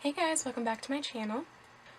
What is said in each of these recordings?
Hey guys, welcome back to my channel.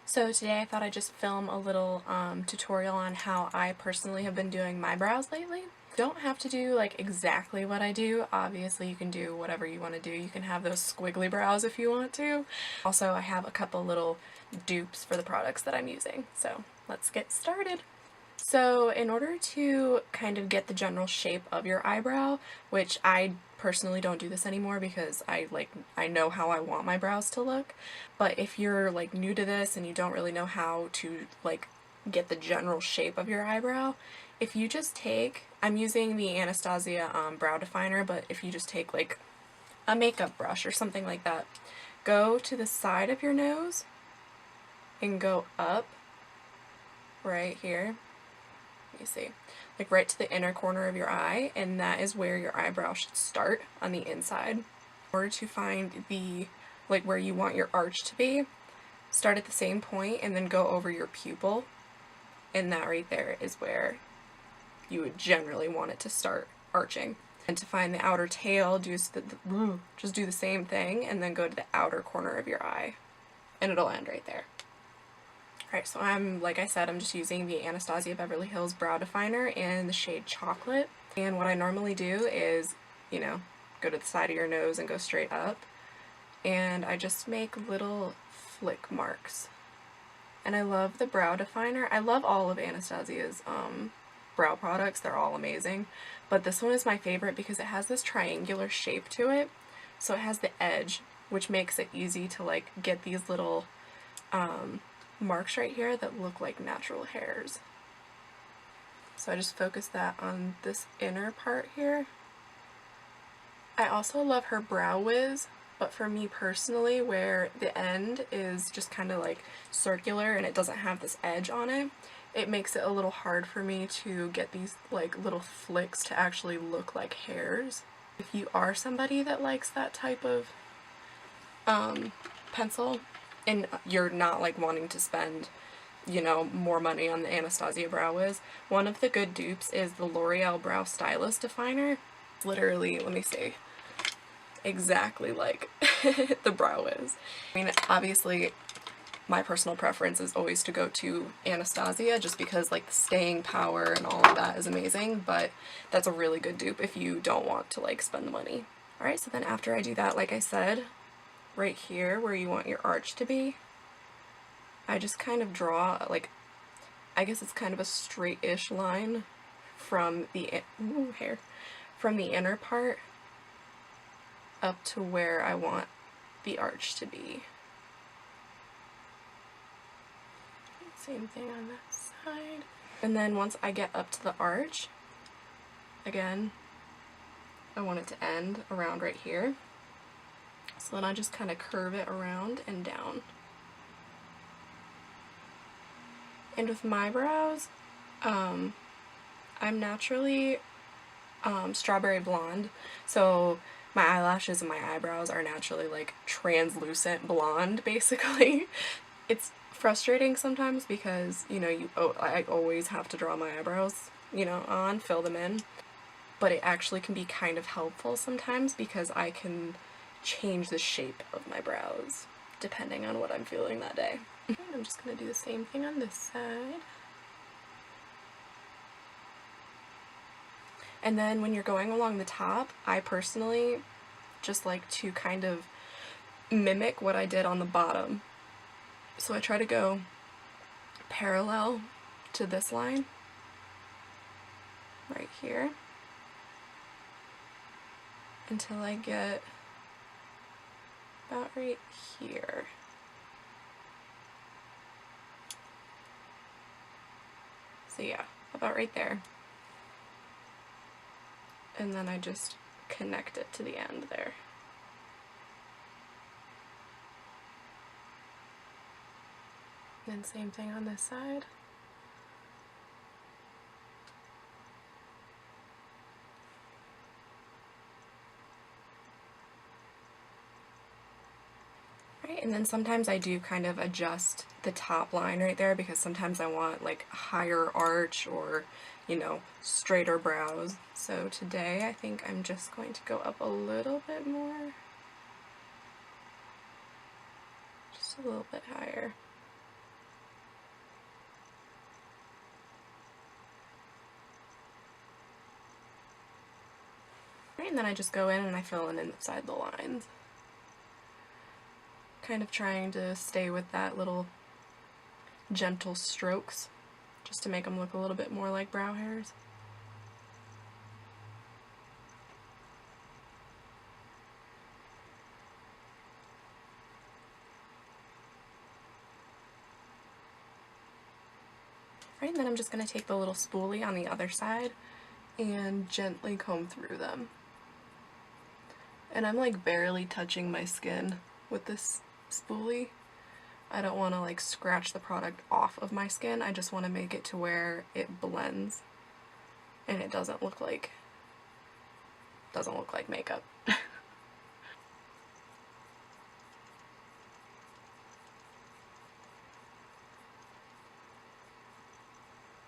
So today I thought I'd just film a little tutorial on how I personally have been doing my brows lately. Don't have to do like exactly what I do. Obviously you can do whatever you want to do. You can have those squiggly brows if you want to. Also I have a couple little dupes for the products that I'm using. So let's get started. So in order to kind of get the general shape of your eyebrow, which I personally don't do this anymore because I know how I want my brows to look, but if you're like new to this and you don't really know how to like get the general shape of your eyebrow, if you just take, I'm using the Anastasia brow definer, but if you just take like a makeup brush or something like that, go to the side of your nose and go up right here. Let me see, like right to the inner corner of your eye, and that is where your eyebrow should start on the inside. In order to find the, like where you want your arch to be, start at the same point and then go over your pupil, and that right there is where you would generally want it to start arching. And to find the outer tail, just do the same thing and then go to the outer corner of your eye, and it'll end right there. Alright, so like I said, I'm just using the Anastasia Beverly Hills Brow Definer in the shade Chocolate. And what I normally do is, you know, go to the side of your nose and go straight up. And I just make little flick marks. And I love the brow definer. I love all of Anastasia's brow products. They're all amazing. But this one is my favorite because it has this triangular shape to it. So it has the edge, which makes it easy to like get these little marks right here that look like natural hairs. So I just focus that on this inner part here. I also love her Brow Wiz, but for me personally, where the end is just kind of like circular and it doesn't have this edge on it, it makes it a little hard for me to get these like little flicks to actually look like hairs. If you are somebody that likes that type of pencil, and you're not like wanting to spend, you know, more money on the Anastasia Brow Wiz, one of the good dupes is the Loreal Brow Stylist Definer. Literally, let me see, exactly like the Brow Wiz. I mean, obviously my personal preference is always to go to Anastasia just because like the staying power and all of that is amazing, but that's a really good dupe if you don't want to like spend the money. Alright, so then after I do that, like I said, right here where you want your arch to be, I just kind of draw, like, I guess it's kind of a straight-ish line from the from the inner part up to where I want the arch to be. Same thing on that side. And then once I get up to the arch, again, I want it to end around right here. So then I just kind of curve it around and down. And with my brows, I'm naturally strawberry blonde, so my eyelashes and my eyebrows are naturally like translucent blonde, basically. It's frustrating sometimes because, you know, I always have to draw my eyebrows, you know, on, fill them in, but it actually can be kind of helpful sometimes because I can change the shape of my brows depending on what I'm feeling that day. I'm just going to do the same thing on this side. And then when you're going along the top, I personally just like to kind of mimic what I did on the bottom. So I try to go parallel to this line right here until I get about right here. So yeah, about right there. And then I just connect it to the end there. And then same thing on this side. Right, and then sometimes I do kind of adjust the top line right there because sometimes I want like a higher arch or, you know, straighter brows. So today I think I'm just going to go up a little bit more. just a little bit higher. Right, and then I just go in and I fill in inside the lines. Kind of trying to stay with that little gentle strokes, just to make them look a little bit more like brow hairs. Right, and then I'm just going to take the little spoolie on the other side and gently comb through them. And I'm like barely touching my skin with this spoolie. I don't want to like scratch the product off of my skin. I just want to make it to where it blends and it doesn't look like makeup.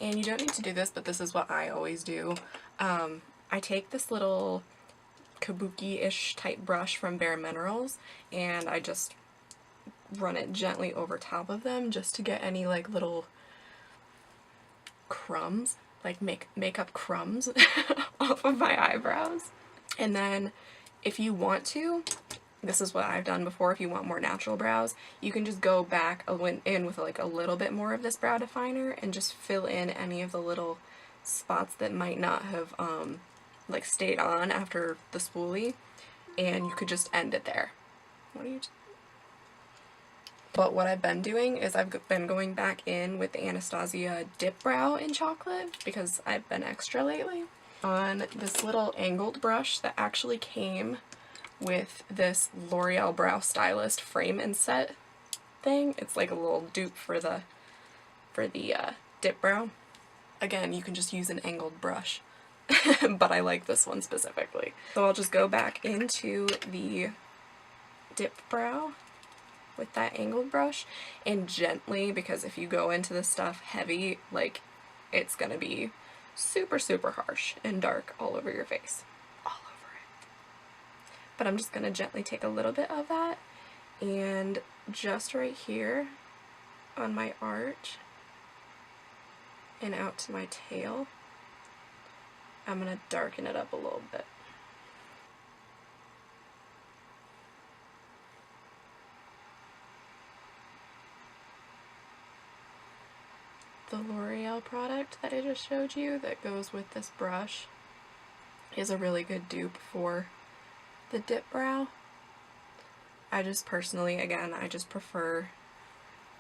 And you don't need to do this, but this is what I always do. I take this little Kabuki-ish type brush from BareMinerals and I just run it gently over top of them just to get any like little crumbs, like makeup crumbs off of my eyebrows. And then if you want to, this is what I've done before, if you want more natural brows, you can just go back in with like a little bit more of this brow definer and just fill in any of the little spots that might not have like stayed on after the spoolie, and you could just end it there. But what I've been doing is I've been going back in with the Anastasia Dipbrow in chocolate because I've been extra lately, on this little angled brush that actually came with this Loreal Brow Stylist frame and set thing. It's like a little dupe for the Dipbrow. Again, you can just use an angled brush, but I like this one specifically. So I'll just go back into the Dipbrow with that angled brush and gently, because if you go into this stuff heavy, like, it's gonna be super, super harsh and dark all over your face. All over it. But I'm just gonna gently take a little bit of that and just right here on my arch and out to my tail, I'm gonna darken it up a little bit. The L'Oreal product that I just showed you that goes with this brush is a really good dupe for the Dipbrow. I just personally, again, I just prefer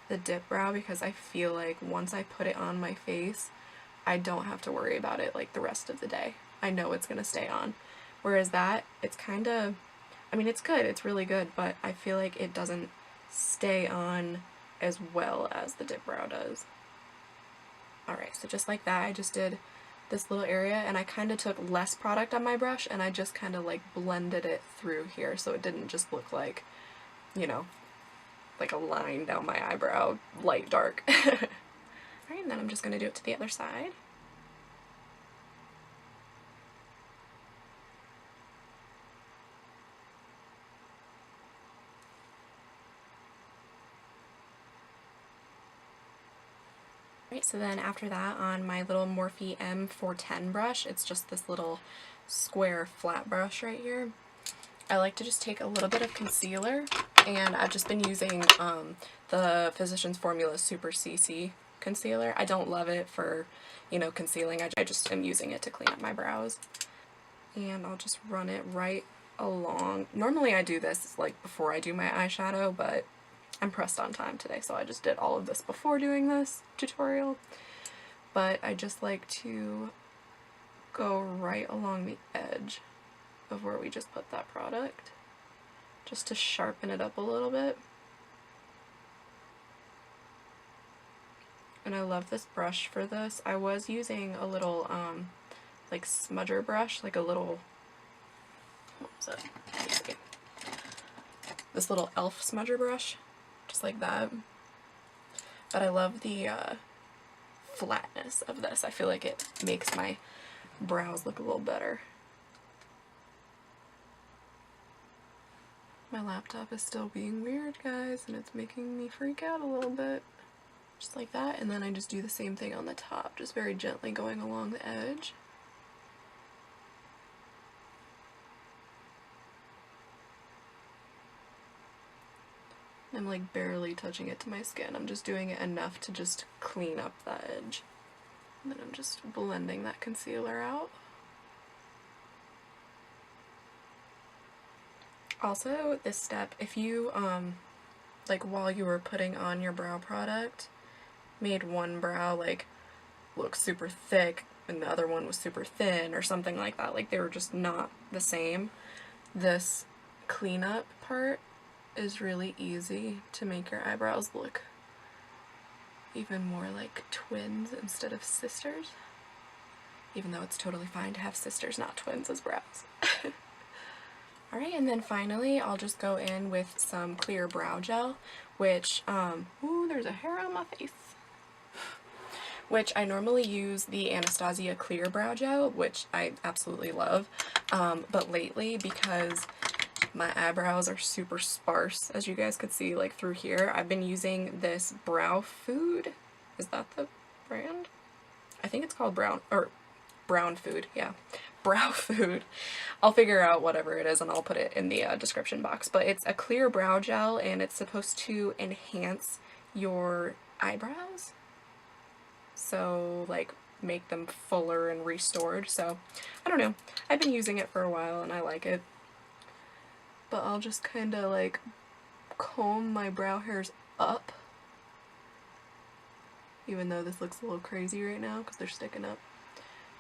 the Dipbrow because I feel like once I put it on my face, I don't have to worry about it like the rest of the day. I know it's gonna stay on. Whereas that, it's kind of, I mean, it's good, it's really good, but I feel like it doesn't stay on as well as the Dipbrow does. Alright, so just like that, I just did this little area, and I kind of took less product on my brush, and I just kind of like blended it through here, so it didn't just look like, you know, like a line down my eyebrow, light dark. Alright, and then I'm just going to do it to the other side. Right, so then after that, on my little Morphe M410 brush, it's just this little square flat brush right here, I like to just take a little bit of concealer, and I've just been using the Physicians Formula Super CC concealer. I don't love it for, you know, concealing, I just am using it to clean up my brows. And I'll just run it right along. Normally I do this like before I do my eyeshadow, but I'm pressed on time today, so I just did all of this before doing this tutorial. But I just like to go right along the edge of where we just put that product, just to sharpen it up a little bit. And I love this brush for this. I was using a little like smudger brush, like a little, what was it? Let me see. This little e.l.f. smudger brush, just like that. But I love the flatness of this. I feel like it makes my brows look a little better. My laptop is still being weird, guys, and it's making me freak out a little bit. Just like that, and then I just do the same thing on the top, just very gently going along the edge. I'm like barely touching it to my skin. I'm just doing it enough to just clean up that edge. And then I'm just blending that concealer out. Also, this step, if you, like while you were putting on your brow product, made one brow like look super thick and the other one was super thin or something like that, like they were just not the same, this cleanup part is really easy to make your eyebrows look even more like twins instead of sisters, even though it's totally fine to have sisters, not twins, as brows. Alright, and then finally I'll just go in with some clear brow gel, which, ooh, there's a hair on my face. Which I normally use the Anastasia clear brow gel, which I absolutely love, but lately, because my eyebrows are super sparse, as you guys could see like through here, I've been using this BROWFOOD. Is that the brand? I think it's called BROWFOOD, yeah. BROWFOOD. I'll figure out whatever it is and I'll put it in the description box. But it's a clear brow gel and it's supposed to enhance your eyebrows. So, like, make them fuller and restored. So, I don't know. I've been using it for a while and I like it. But I'll just kind of, like, comb my brow hairs up. Even though this looks a little crazy right now because they're sticking up.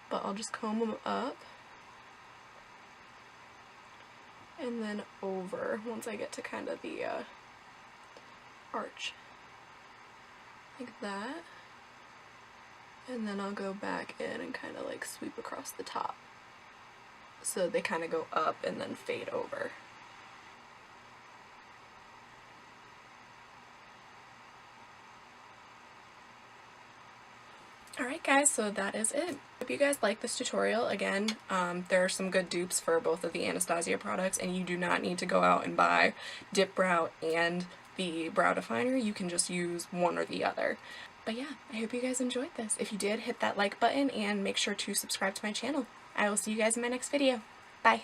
But I'll just comb them up. And then over once I get to kind of the arch. Like that. And then I'll go back in and kind of like sweep across the top. So they kind of go up and then fade over. Alright guys, so that is it. Hope you guys like this tutorial. Again, there are some good dupes for both of the Anastasia products, and you do not need to go out and buy Dipbrow and the brow definer. You can just use one or the other. But yeah, I hope you guys enjoyed this. If you did, hit that like button and make sure to subscribe to my channel. I will see you guys in my next video. Bye!